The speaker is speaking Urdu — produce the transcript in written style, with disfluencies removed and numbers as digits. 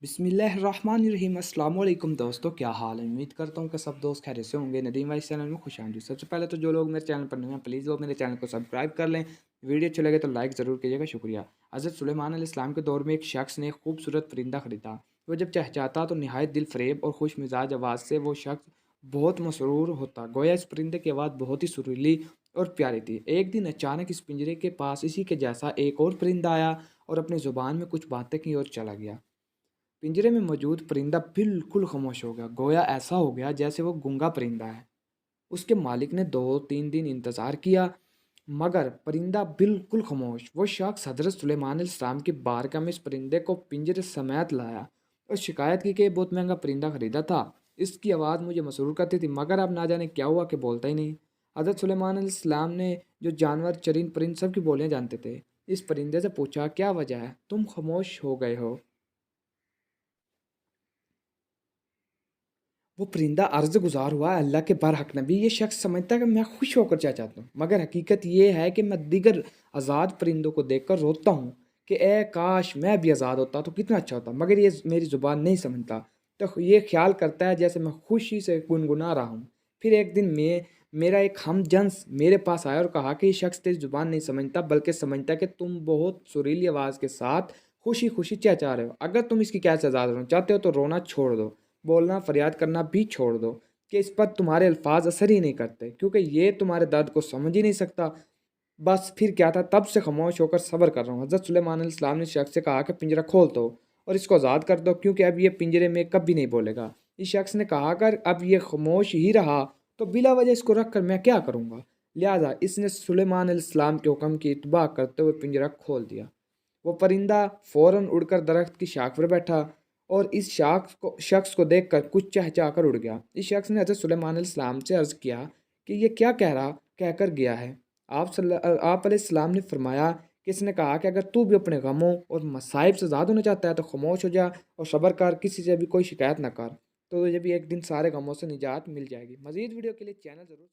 بسم اللہ الرحمن الرحیم۔ السلام علیکم دوستو، کیا حال ہے؟ امید کرتا ہوں کہ سب دوست خیریت سے ہوں گے۔ ندیم وائس چینل میں خوش آمدید۔ سب سے پہلے تو جو لوگ میرے چینل پر نئے ہیں پلیز وہ میرے چینل کو سبسکرائب کر لیں، ویڈیو اچھے لگے تو لائک ضرور کیجیے گا، شکریہ۔ حضرت سلیمان علیہ السلام کے دور میں ایک شخص نے ایک خوبصورت پرندہ خریدا۔ وہ جب چہچہاتا تو نہایت دل فریب اور خوش مزاج آواز سے وہ شخص بہت مسرور ہوتا، گویا اس پرندے کی آواز بہت ہی سریلی اور پیاری تھی۔ ایک دن اچانک اس پنجرے کے پاس اسی کے جیسا ایک اور پرندہ آیا اور اپنی زبان میں کچھ باتیں کی اور چلا گیا۔ پنجرے میں موجود پرندہ بالکل خاموش ہو گیا، گویا ایسا ہو گیا جیسے وہ گونگا پرندہ ہے۔ اس کے مالک نے 2-3 دن انتظار کیا مگر پرندہ بالکل خاموش۔ وہ شخص حضرت سلیمان علیہ السلام کی بارگاہ میں اس پرندے کو پنجرے سمیت لایا اور شکایت کی کہ یہ بہت مہنگا پرندہ خریدا تھا، اس کی آواز مجھے مسرور کرتی تھی مگر اب نہ جانے کیا ہوا کہ بولتا ہی نہیں۔ حضرت سلیمان علیہ السلام نے جو جانور چرند پرند سب کی بولیاں جانتے تھے، اس پرندے سے پوچھا کیا وجہ ہے تم خاموش ہو گئے ہو؟ وہ پرندہ عرض گزار ہوا، اللہ کے برحق نبی، یہ شخص سمجھتا ہے کہ میں خوش ہو کر چاہتا ہوں مگر حقیقت یہ ہے کہ میں دیگر آزاد پرندوں کو دیکھ کر روتا ہوں کہ اے کاش میں بھی آزاد ہوتا تو کتنا اچھا ہوتا، مگر یہ میری زبان نہیں سمجھتا، تو یہ خیال کرتا ہے جیسے میں خوشی سے گنگنا رہا ہوں۔ پھر ایک دن میرا ایک ہم جنس میرے پاس آیا اور کہا کہ یہ شخص تیری زبان نہیں سمجھتا بلکہ سمجھتا ہے کہ تم بہت سریلی آواز کے ساتھ خوشی خوشی چہچہا رہے ہو، اگر تم اس کی کیسے آزاد ہونا چاہتے ہو تو رونا چھوڑ دو، بولنا فریاد کرنا بھی چھوڑ دو کہ اس پر تمہارے الفاظ اثر ہی نہیں کرتے کیونکہ یہ تمہارے درد کو سمجھ ہی نہیں سکتا۔ بس پھر کیا تھا، تب سے خاموش ہو کر صبر کر رہا ہوں۔ حضرت سلیمان علیہ السلام نے شخص سے کہا کہ پنجرہ کھول دو اور اس کو آزاد کر دو کیونکہ اب یہ پنجرے میں کبھی نہیں بولے گا۔ اس شخص نے کہا اگر اب یہ خاموش ہی رہا تو بلا وجہ اس کو رکھ کر میں کیا کروں گا؟ لہٰذا اس نے سلیمان علیہ السلام کے حکم کی اتباع کرتے ہوئے پنجرہ کھول دیا۔ وہ پرندہ فوراً اڑ کر درخت کی شاخ پر بیٹھا اور اس شخص کو دیکھ کر کچھ چہچہا کر اڑ گیا۔ اس شخص نے حضرت سلیمان علیہ السلام سے عرض کیا کہ یہ کیا کہہ کر گیا ہے؟ آپ علیہ السلام نے فرمایا کہ اس نے کہا کہ اگر تو بھی اپنے غموں اور مصائب سے آزاد ہونا چاہتا ہے تو خاموش ہو جا اور صبر کر، کسی سے بھی کوئی شکایت نہ کر، تو تجھے بھی ایک دن سارے غموں سے نجات مل جائے گی۔ مزید ویڈیو کے لیے چینل ضرور